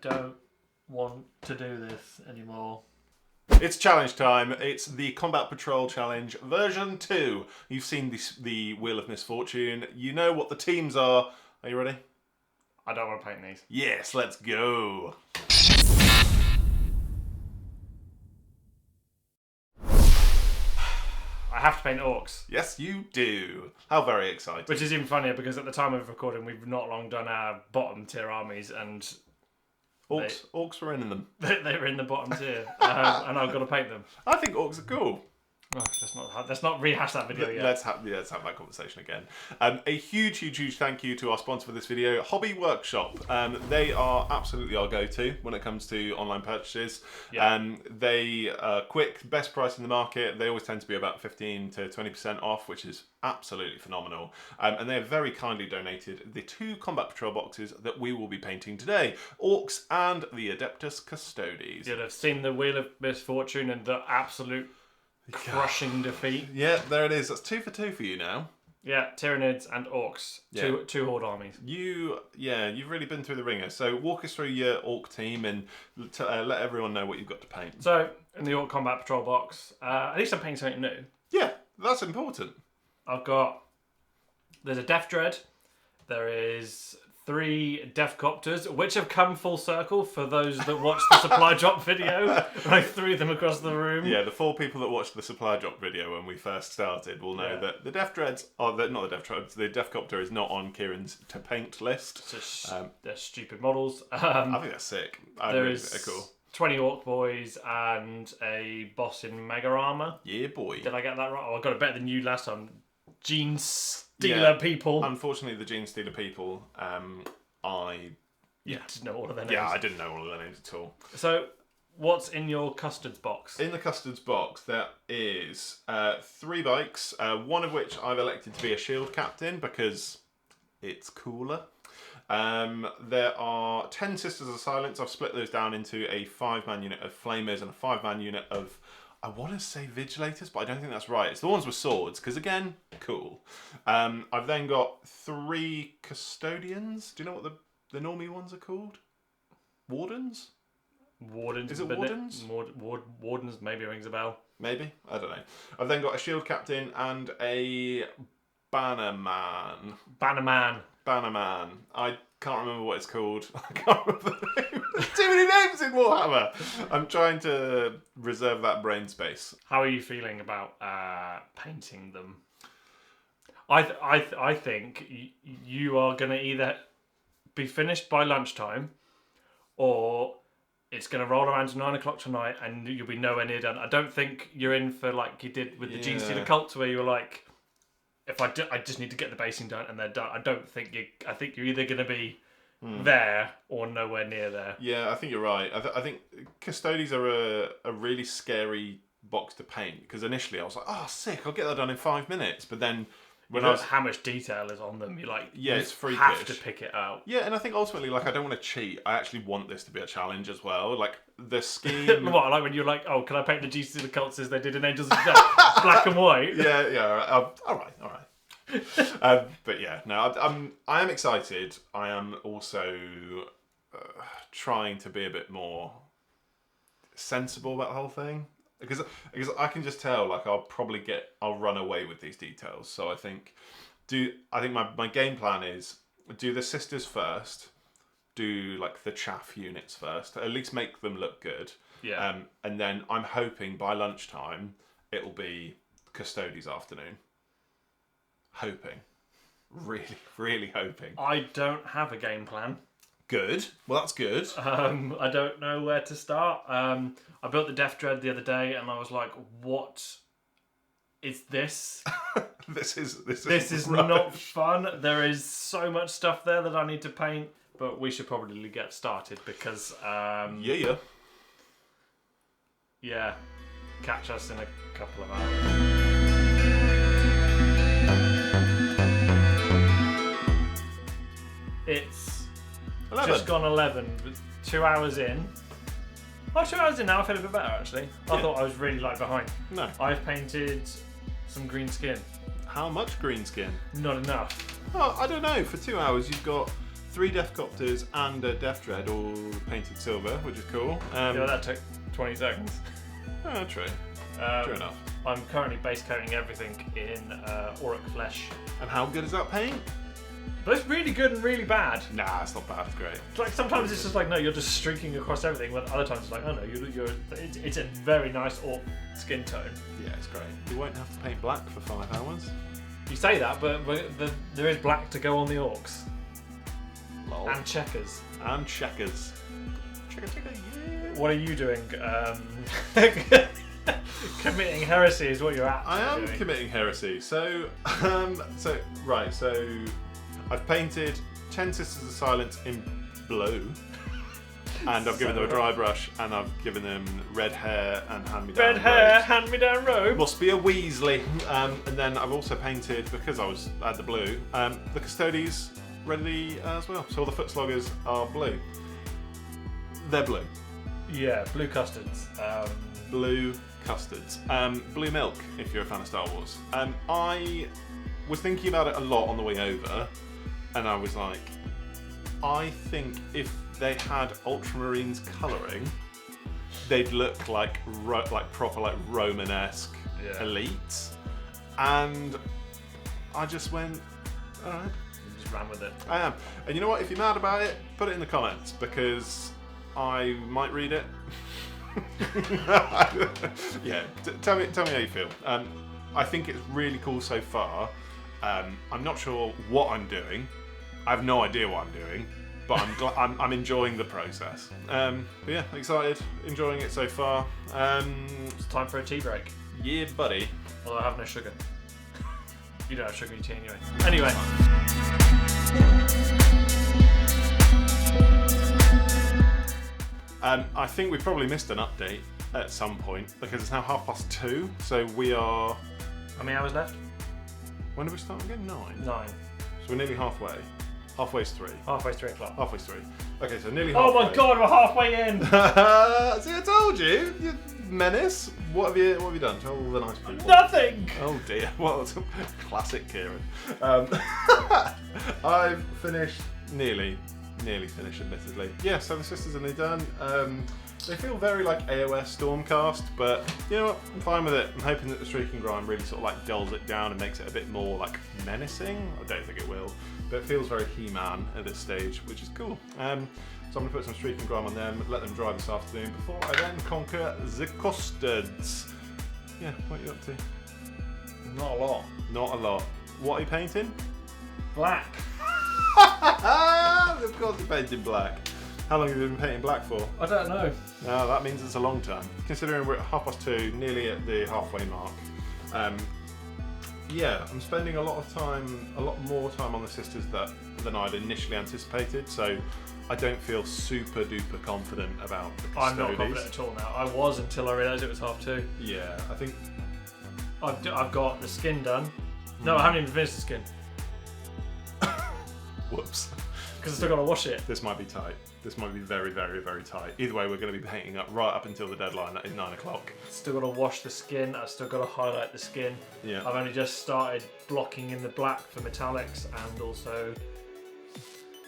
don't want to do this anymore. It's challenge time. It's the Combat Patrol Challenge version 2. You've seen the Wheel of Misfortune. You know what the teams are. Are you ready? I don't want to paint these. Yes, let's go. I have to paint orcs. Yes, you do. How very exciting. Which is even funnier because at the time of recording, we've not long done our bottom tier armies, and Orcs were in them. they were in the bottom tier, and I've got to paint them. I think orcs are cool. Oh, let's not rehash that video yet. Let's have that conversation again. A huge thank you to our sponsor for this video, Hobby Workshop. They are absolutely our go-to when it comes to online purchases. Yeah. They are quick, best price in the market. They always tend to be about 15 to 20% off, which is absolutely phenomenal. And they have very kindly donated the 2 Combat Patrol boxes that we will be painting today, Orcs and the Adeptus Custodes. You'd have seen the Wheel of Misfortune and the absolute crushing defeat. Yeah, there it is. That's 2 for 2 for you now. Yeah, Tyranids and Orcs. Yeah. Two horde armies. You've really been through the ringer. So walk us through your Orc team and let everyone know what you've got to paint. So, in the Orc Combat Patrol box, at least I'm painting something new. Yeah, that's important. There's a Death Dread. There is 3 Death Copters, which have come full circle for those that watched the supply drop video. I threw them across the room. Yeah, the 4 people that watched the supply drop video when we first started will know that the Death Dreads are not the Death Dreads. The Death Copter is not on Kieran's to paint list. They're stupid models. I think that's sick. There's cool. 20 Orc Boys and a boss in Mega Armor. Yeah, boy. Did I get that right? Oh, I got it better than you last time. Gene Stealer people. Unfortunately, the Gene Stealer people, You didn't know all of their names. Yeah, I didn't know all of their names at all. So, what's in your Custodes box? In the Custodes box, there is 3 bikes, one of which I've elected to be a shield captain because it's cooler. There are 10 Sisters of Silence. I've split those down into a 5-man unit of Flamers and a 5-man unit of, I want to say Vigilators, but I don't think that's right. It's the ones with swords, because again, cool. I've then got 3 Custodians. Do you know what the normie ones are called? Wardens? Wardens. Is it Wardens? Wardens maybe rings a bell. Maybe? I don't know. I've then got a shield captain and a Bannerman. Bannerman. I can't remember what it's called. I can't remember the name. There's too many names in Warhammer. I'm trying to reserve that brain space. How are you feeling about painting them? I think you are going to either be finished by lunchtime, or it's going to roll around to 9 o'clock tonight and you'll be nowhere near done. I don't think you're in for like you did with the Gene Stealer Cults, where you were like, I just need to get the basing done and they're done. I think you're either going to be there or nowhere near there. Yeah, I think you're right. I think Custodes are a really scary box to paint, because initially I was like, oh, sick, I'll get that done in 5 minutes. But then how much detail is on them, you're like, it's freakish. Have to pick it out. Yeah, and I think ultimately, like, I don't want to cheat. I actually want this to be a challenge as well. Like, the scheme... What, like when you're like, oh, can I paint the Gene Stealer Cults as they did in Angels of Death? Black and white? Yeah, all right. But yeah, no, I am excited. I am also trying to be a bit more sensible about the whole thing, because I can just tell, like, I'll run away with these details. So I think my game plan is do the Sisters first, do like the chaff units first, at least make them look good. Yeah. And then I'm hoping by lunchtime it'll be Custodes afternoon. Hoping. Really hoping. I don't have a game plan. Good. Well, that's good. I don't know where to start. I built the Death Dread the other day and I was like, what is this? This is not fun. There is so much stuff there that I need to paint, but we should probably get started because... Yeah. Catch us in a couple of hours. It's 11. Just gone 11, but 2 hours in. Oh, 2 hours in now, I feel a bit better actually. I thought I was really behind. No. I've painted some green skin. How much green skin? Not enough. Oh, I don't know. For 2 hours, you've got 3 Deathcopters and a Death Dread all painted silver, which is cool. That took 20 seconds. Oh, true. True enough. I'm currently base coating everything in Orc flesh. And how good is that paint? But it's really good and really bad. Nah, it's not bad. It's great. It's like sometimes it's just like, no, you're just streaking across everything. But other times it's like, oh no, it's a very nice Orc skin tone. Yeah, it's great. You won't have to paint black for 5 hours. You say that, but there is black to go on the Orcs. Lol. And checkers. And checkers. Checker, yeah. What are you doing? Committing heresy is what you're at. I am doing. committing heresy. So I've painted 10 Sisters of Silence in blue. And I've given them a dry brush, and I've given them red hair and hand-me-down Red hair, robes. hand-me-down robe. Must be a Weasley. And then I've also painted, because I had the blue, the Custodes ready as well. So all the Footsloggers are blue. They're blue. Yeah, blue custards. Blue Custodes. Blue milk, if you're a fan of Star Wars. I was thinking about it a lot on the way over, and I was like, I think if they had Ultramarines colouring, they'd look like proper like Romanesque elites. And I just went, all right. You just ran with it. I am. And you know what? If you're mad about it, put it in the comments, because I might read it. Yeah, tell me how you feel. I think it's really cool so far. I'm not sure what I'm doing. I have no idea what I'm doing, but I'm enjoying the process. But yeah, excited, enjoying it so far. It's time for a tea break. Yeah, buddy. Although I have no sugar. You don't have sugar in your tea anyway. Anyway. I think we probably missed an update at some point, because it's now 2:30, so we are... How many hours left? When did we start again? 9? 9. So we're nearly halfway. Halfway's 3. Halfway's 3 o'clock. Halfway's 3. Okay, so nearly halfway. Oh my god, we're halfway in! See, I told you! You menace! What have you done to all the nice people? Nothing! Oh dear, well, classic Kieran. I've finished, nearly finished, admittedly. Yeah, so the Sisters are nearly done. They feel very like AOS Stormcast, but you know what? I'm fine with it. I'm hoping that the Streaking Grime really sort of like dulls it down and makes it a bit more like menacing. I don't think it will, but it feels very He-Man at this stage, which is cool. So I'm going to put some Streaking Grime on them, let them dry this afternoon before I then conquer the Custodes. Yeah, what are you up to? Not a lot. Not a lot. What are you painting? Black. Of course you're painting black. How long have you been painting black for? I don't know. No, that means it's a long time. Considering we're at 2:30, nearly at the halfway mark. Yeah, I'm spending a lot more time on the Sisters than I'd initially anticipated, so I don't feel super duper confident about the Custodes. I'm not confident at all now. I was until I realised it was 2:30. Yeah, I think... I've got the skin done. No, I haven't even finished the skin. Whoops. Because I still got to wash it. This might be tight. This might be very, very, very tight. Either way, we're going to be painting up right up until the deadline. That is 9 o'clock. Still got to wash the skin. I've still got to highlight the skin. Yeah. I've only just started blocking in the black for metallics and also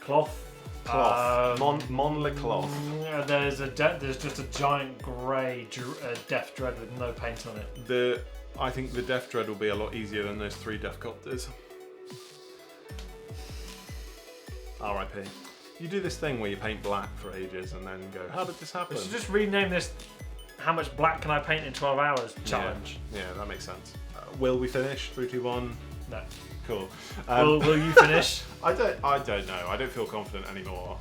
cloth. Monla cloth. There's just a giant grey Death Dread with no paint on it. I think the Death Dread will be a lot easier than those 3 Deathcopters. R.I.P. You do this thing where you paint black for ages and then go, how did this happen? We should just rename this "How much black can I paint in 12 hours?" challenge. Yeah, that makes sense. Will we finish? 3, 2, 1. No. Cool. Will you finish? I don't know. I don't feel confident anymore.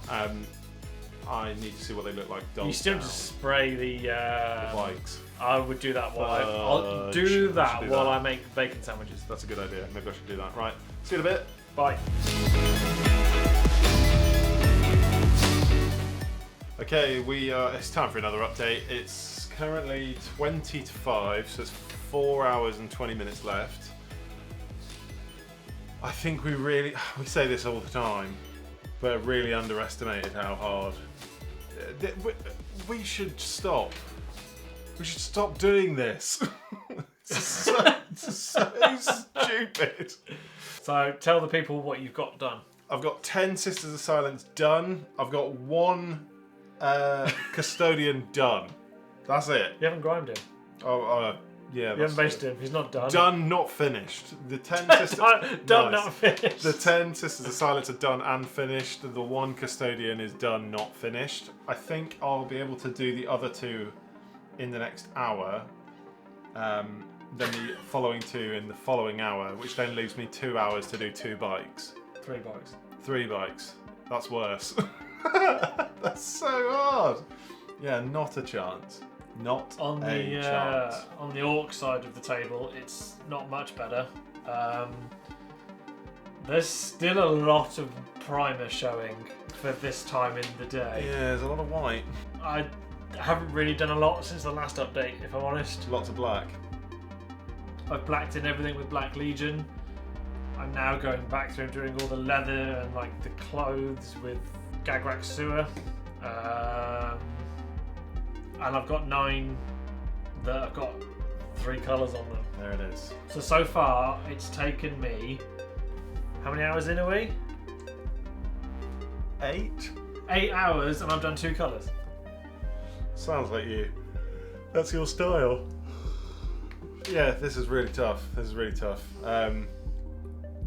I need to see what they look like. You still just spray the bikes. I would do that while I make bacon sandwiches. That's a good idea. Maybe I should do that. Right. See you in a bit. Bye. Okay, it's time for another update. It's currently 20 to 5, so it's 4 hours and 20 minutes left. I think we say this all the time, but really underestimated how hard. We should stop. We should stop doing this. It's so stupid. So tell the people what you've got done. I've got 10 Sisters of Silence done. I've got 1 Custodian done. That's it. You haven't grimed him. Yeah. You haven't based him. He's not done. Done, not finished. The 10 Sisters... done, not finished. The 10 Sisters of Silence are done and finished. The 1 Custodian is done, not finished. I think I'll be able to do the other 2 in the next hour. Then the following 2 in the following hour, which then leaves me 2 hours to do 2 bikes. 3 bikes. 3 bikes. That's worse. That's so hard. Yeah, not a chance. Not on a chance. On the orc side of the table, it's not much better. There's still a lot of primer showing for this time in the day. Yeah, there's a lot of white. I haven't really done a lot since the last update, if I'm honest. Lots of black. I've blacked in everything with Black Legion. I'm now going back through and doing all the leather and like the clothes with Gagrak Sewer. And I've got 9 that I've got 3 colours on them. There it is. So far, it's taken me... How many hours in are we? 8? 8 hours and I've done 2 colours. Sounds like you. That's your style. Yeah, this is really tough.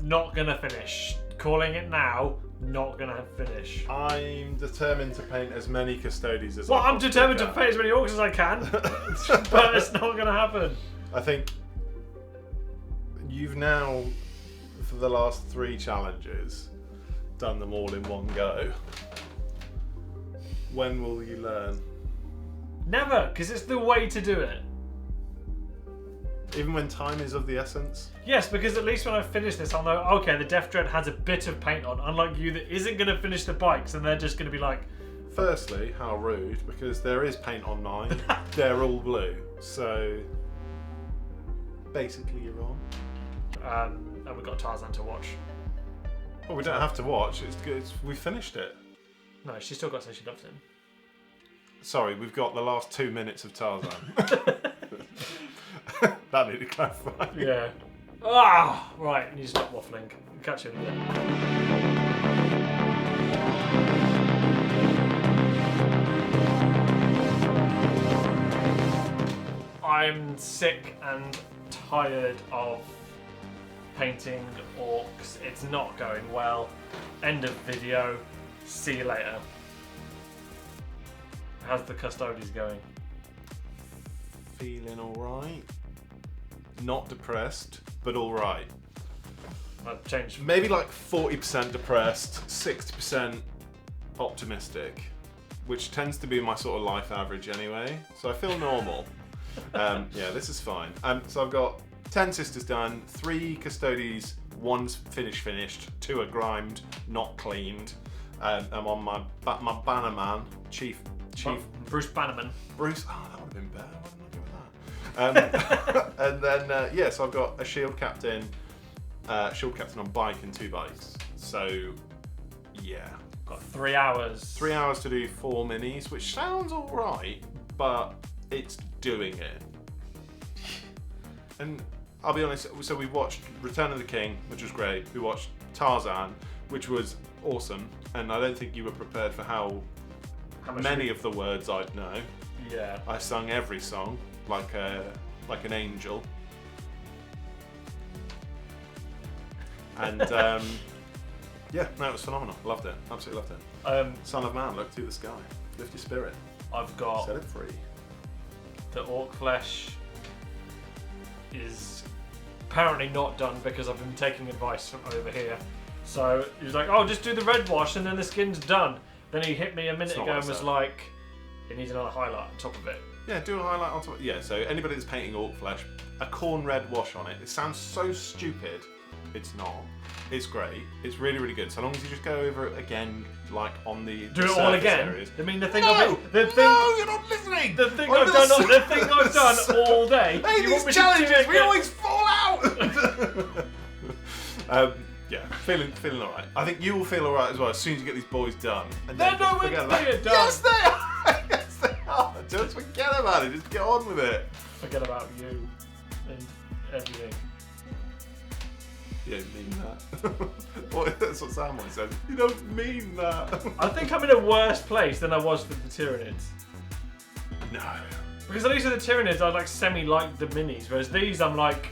Not gonna finish. Calling it now, not gonna finish. I'm determined to paint as many Custodes as I'm determined to paint as many orcs as I can, but it's not gonna happen. I think you've now, for the last 3 challenges, done them all in one go. When will you learn? Never, because it's the way to do it. Even when time is of the essence? Yes, because at least when I finish this, I'll know, okay, the Death Dread has a bit of paint on, unlike you that isn't going to finish the bikes and they're just going to be like... Firstly, how rude, because there is paint on mine. They're all blue, so basically you're wrong. And we've got Tarzan to watch. Well, we don't have to watch, it's good. We finished it. No, she's still got to say she loves him. Sorry, we've got the last 2 minutes of Tarzan. That needed clarifying. Yeah. Right, you need to stop waffling. Catch you in a bit. I'm sick and tired of painting orcs. It's not going well. End of video. See you later. How's the Custodes going? Feeling alright. Not depressed, but alright. I've changed. Maybe like 40% depressed, 60% optimistic, which tends to be my sort of life average anyway. So I feel normal. Yeah, this is fine. So I've got 10 sisters done, 3 Custodes, 1's finished, 2 are grimed, not cleaned. I'm on my Bannerman, Chief Bruce Bannerman. Bruce. Oh, that would have been better. Why didn't I go with that? And then so I've got a shield captain on bike and 2 bikes. So yeah, Got 3 hours. 3 hours to do 4 minis, which sounds all right, but it's doing it. And I'll be honest. So we watched Return of the King, which was great. We watched Tarzan, which was awesome. And I don't think you were prepared for how many of the words I'd know. Yeah. I sung every song like an angel. And yeah, no, it was phenomenal. Loved it. Absolutely loved it. Son of man, look to the sky. Lift your spirit. I've got Set it free. the orc flesh is apparently not done because I've been taking advice from over here. So he was like, oh, just do the red wash and then the skin's done. Then he hit me a minute ago and was like, it needs another highlight on top of it. Yeah, do a highlight on top. Yeah, so anybody that's painting orc flesh, a corn red wash on it. It sounds so stupid. It's not. It's great. It's really, really good. So long as you just go over it again, like on the do it all again. Areas. I mean, the thing. No, you're not listening. The thing I've done all day. Hey, these challenges, we always fall out. Yeah, feeling alright. I think you will feel alright as well as soon as you get these boys done. And they're nowhere near done. Yes, they are. Yes, they are. Just forget about it. Just get on with it. Forget about you and everything. You don't mean that. Well, that's what Samwise said. You don't mean that. I think I'm in a worse place than I was with the Tyranids. No. Because at least with the Tyranids, I like semi-like the minis, whereas these I'm like,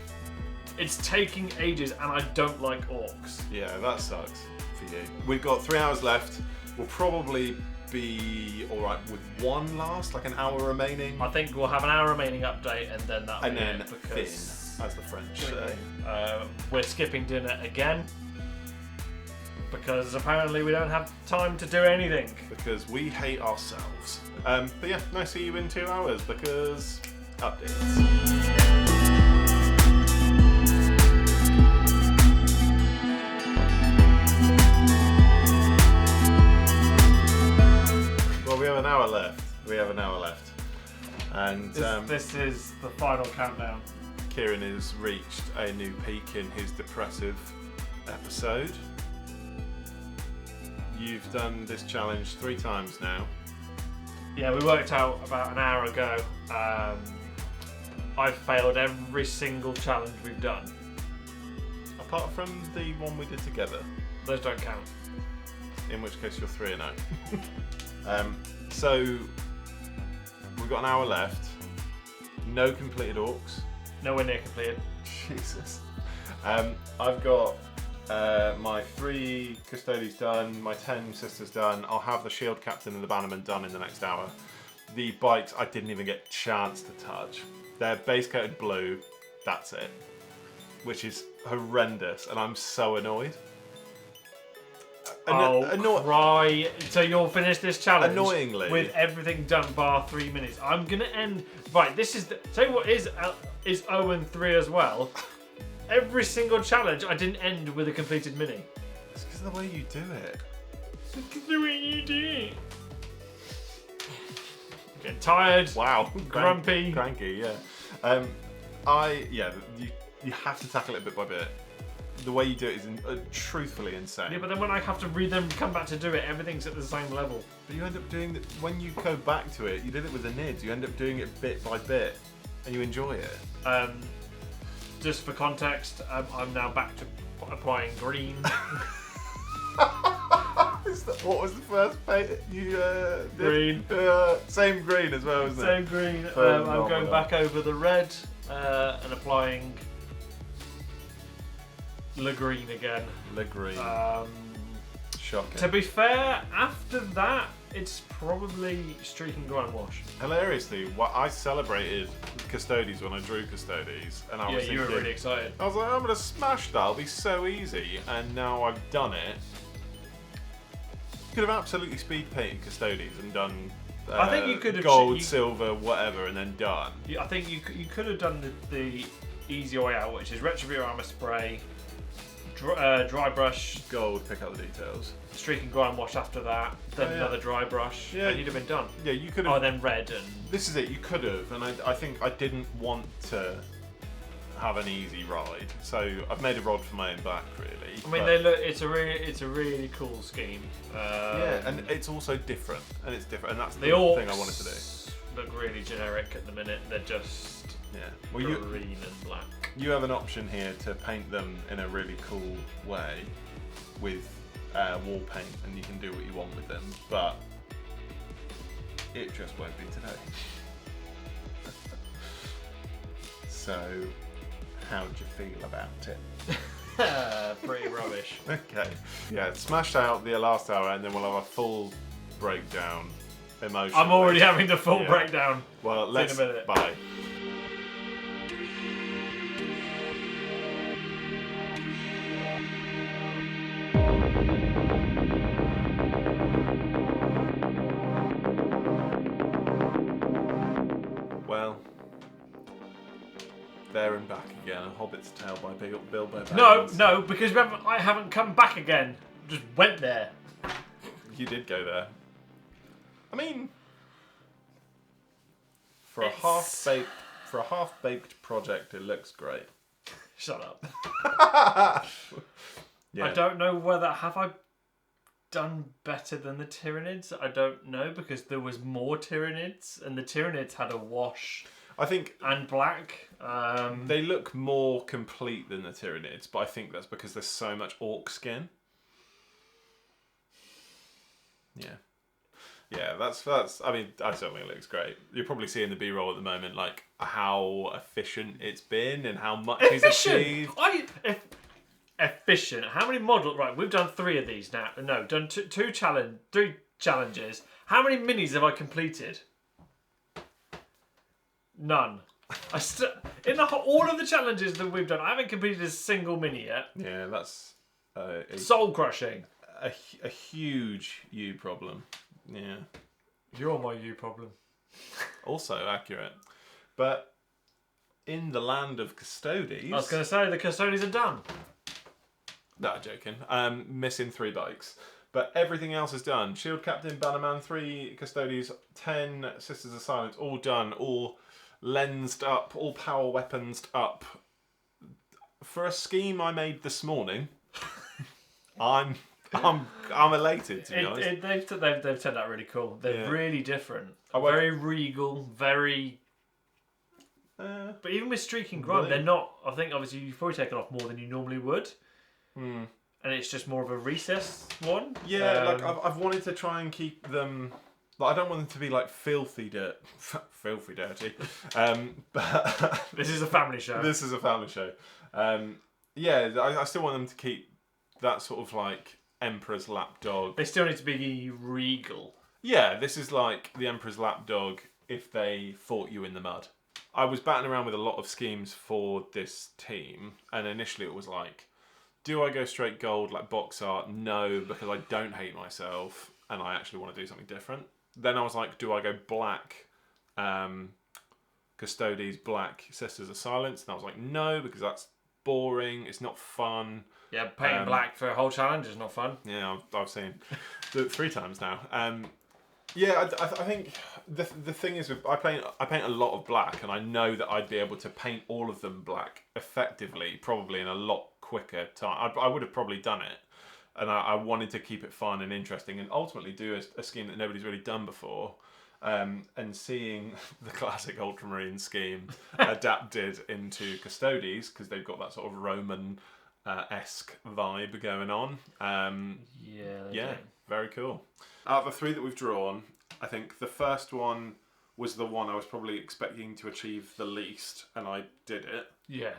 it's taking ages and I don't like orcs. Yeah, that sucks for you. We've got 3 hours left. We'll probably be alright with one last, like an hour remaining. I think we'll have an hour remaining update and then that'll be it. Because thin, as the French say. We're skipping dinner again. Because apparently we don't have time to do anything. Because we hate ourselves. But yeah, nice to see you in 2 hours because updates. We have an hour left. And this is the final countdown. Kieran has reached a new peak in his depressive episode. You've done this challenge 3 times now. Yeah, we worked out about an hour ago. I've failed every single challenge we've done. Apart from the one we did together. Those don't count. In which case you're 3-0. So we've got an hour left. No completed orcs. Nowhere near completed. Jesus. I've got my 3 Custodes done, my 10 sisters done. I'll have the shield captain and the bannerman done in the next hour. The bikes I didn't even get a chance to touch. They're base coated blue. That's it. Which is horrendous, and I'm so annoyed. Right. So you'll finish this challenge annoyingly with everything done bar 3 minutes. I'm gonna end. Right. This is. Tell you what is 0 and 3 as well. Every single challenge I didn't end with a completed mini. It's because of the way you do it. It's because of the way you do it. Get tired. Wow. Grumpy. Cranky. Yeah. You have to tackle it bit by bit. The way you do it is truthfully insane. Yeah, but then when I have to read them, come back to do it, everything's at the same level. But you end up doing it when you go back to it. You did it with the NIDs. You end up doing it bit by bit, and you enjoy it. Just for context, I'm now back to applying green. What was the first paint you did? Green. Same green as well, isn't it? Same green. I'm going back over the red and applying Le Green again. Le Green. Shocking. To be fair, after that, it's probably streak and grind wash. Hilariously, I celebrated Custodes when I drew Custodes, and I was thinking, you were really excited. I was like, I'm gonna smash that. It'll be so easy. And now I've done it. Could have absolutely speed painted Custodes and done. I think you could have gold, silver, whatever, and then done. I think you could have done the easy way out, which is Retribute Armor Spray, dry brush, gold, pick out the details, streak and grind wash after that, then another dry brush, and you'd have been done. Yeah, you could have. Oh, then red and. This is it. You could have, and I think I didn't want to have an easy ride, so I've made a rod for my own back, really. I mean, they look. It's a really cool scheme. Yeah, and it's also different, and it's different, and that's the thing I wanted to do. Look really generic at the minute. They're just green and black. You have an option here to paint them in a really cool way with wall paint, and you can do what you want with them, but it just won't be today. So, how'd you feel about it? Pretty rubbish. Okay. Yeah, smashed out the last hour, and then we'll have a full breakdown emotionally. I'm already having the full breakdown. Well, let's. See you in a minute. Bye. Well, there and back again. A Hobbit's Tale by Bilbo Baggins. No, because I haven't come back again. Just went there. You did go there. I mean, for a half-baked project, it looks great. Shut up. Yeah. I don't know whether have I done better than the Tyranids. I don't know because there was more Tyranids, and the Tyranids had a wash. I think and black. they look more complete than the Tyranids, but I think that's because there's so much orc skin. Yeah. Yeah, that's. I mean, I certainly think it looks great. You're probably seeing the B-roll at the moment, like how efficient it's been and how much he's achieved. Efficient. How many models? Right, we've done 3 of these now. No, done 3 challenges. How many minis have I completed? None. All of the challenges that we've done, I haven't completed a single mini yet. Yeah, that's soul crushing. A huge you problem. Yeah. You're my you problem. Also accurate. But in the land of Custodes... I was going to say, the Custodes are done. No, joking. Missing 3 bikes. But everything else is done. Shield Captain, Bannerman, 3 Custodes, 10 Sisters of Silence, all done, all lensed up, all power weapons up. For a scheme I made this morning, I'm elated, to be honest. They've turned out really cool. They're really different. Very regal, very... but even with Streak and Grime, they're not... I think, obviously, you've probably taken off more than you normally would. And it's just more of a recess one. Yeah, like, I've wanted to try and keep them... Like, I don't want them to be, like, filthy dirty. But this is a family show. This is a family show. Yeah, I still want them to keep that sort of, like... Emperor's lapdog. They still need to be regal. Yeah, this is like the Emperor's lapdog if they fought you in the mud. I was batting around with a lot of schemes for this team, and initially it was like, do I go straight gold like box art? No, because I don't hate myself and I actually want to do something different. Then I was like, do I go black Custodes, black Sisters of Silence? And I was like, no, because that's boring, it's not fun. Yeah, painting black for a whole challenge is not fun. Yeah, I've seen it 3 times now. Yeah, I think the thing is, I paint a lot of black, and I know that I'd be able to paint all of them black effectively, probably in a lot quicker time. I would have probably done it, and I wanted to keep it fun and interesting, and ultimately do a scheme that nobody's really done before. And seeing the classic Ultramarine scheme adapted into Custodes, because they've got that sort of Roman esque vibe going on. Yeah, very cool. Out of the 3 that we've drawn, I think the first one was the one I was probably expecting to achieve the least, and I did it. Yeah.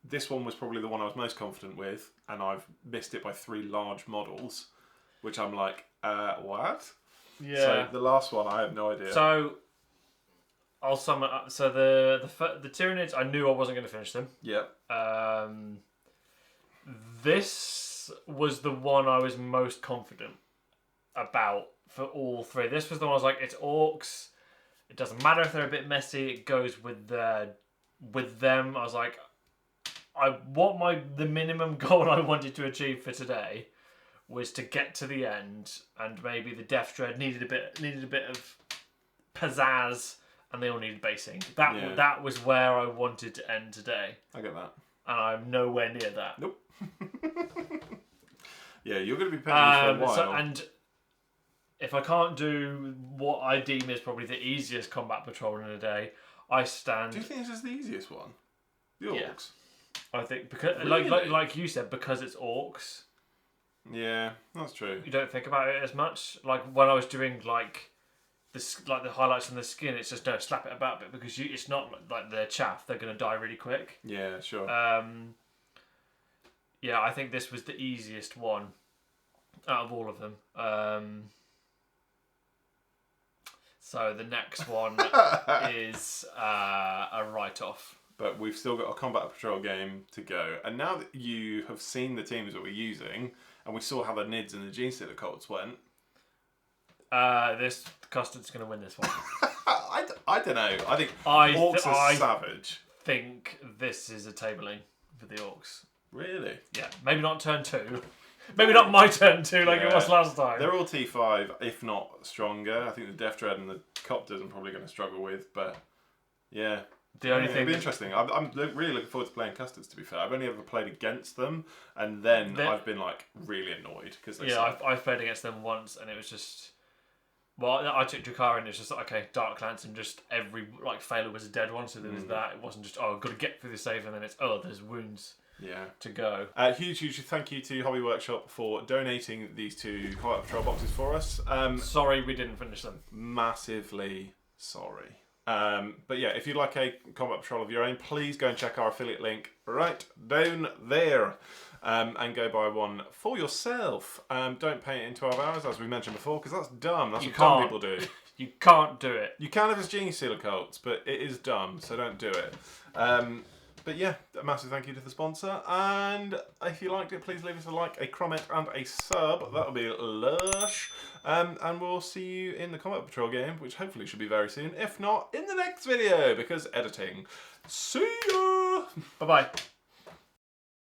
This one was probably the one I was most confident with, and I've missed it by 3 large models, which I'm like, what? Yeah. So the last one, I have no idea. So I'll sum it up. So the Tyranids, I knew I wasn't going to finish them. Yeah. This was the one I was most confident about for all 3. This was the one I was like, it's orcs. It doesn't matter if they're a bit messy. It goes with them. I was like, the minimum goal I wanted to achieve for today was to get to the end, and maybe the Death Dread needed a bit of pizzazz, and they all needed basing. That was where I wanted to end today. I get that. And I'm nowhere near that. Nope. Yeah, you're going to be paying me for a while. And if I can't do what I deem is probably the easiest combat patrol in a day, I stand... Do you think this is the easiest one? The orcs? Yeah. I think, because really? like you said, because it's orcs. Yeah, that's true. You don't think about it as much. Like when I was doing like the highlights on the skin, it's just no, slap it about a bit, because it's not like they're chaff. They're going to die really quick. Yeah, sure. Yeah, I think this was the easiest one out of all of them. So the next one is a write-off. But we've still got a combat patrol game to go. And now that you have seen the teams that we're using, and we saw how the Nids and the Gene Stealer Colts went... this Custard's going to win this one. I don't know. I think Orcs are savage. I think this is a tabling for the Orcs. Really? Yeah. Maybe not turn 2. Maybe not my turn 2 like it was last time. They're all T5, if not stronger. I think the Death Dread and the Copters I'm probably going to struggle with, but yeah. It'll be interesting. I'm really looking forward to playing Custodes, to be fair. I've only ever played against them, and then I've been like really annoyed because I've played against them once, and it was just Well, I took Jakar and it's just like, okay, Dark Lance and just every like failure was a dead one, so there was that. It wasn't just, oh, I've got to get through the save and then it's, oh, there's wounds to go. Huge thank you to Hobby Workshop for donating these 2 Combat Patrol boxes for us. Sorry we didn't finish them. Massively sorry. But yeah, if you'd like a Combat Patrol of your own, please go and check our affiliate link right down there. And go buy one for yourself. Don't pay it in 12 hours, as we mentioned before, because that's dumb. That's what dumb people do. You can't do it. You can if it's Genius Sealer Cults, but it is dumb, so don't do it. But yeah, a massive thank you to the sponsor. And if you liked it, please leave us a like, a comment, and a sub. That would be lush. And we'll see you in the Combat Patrol game, which hopefully should be very soon. If not, in the next video, because editing. See ya! Bye-bye.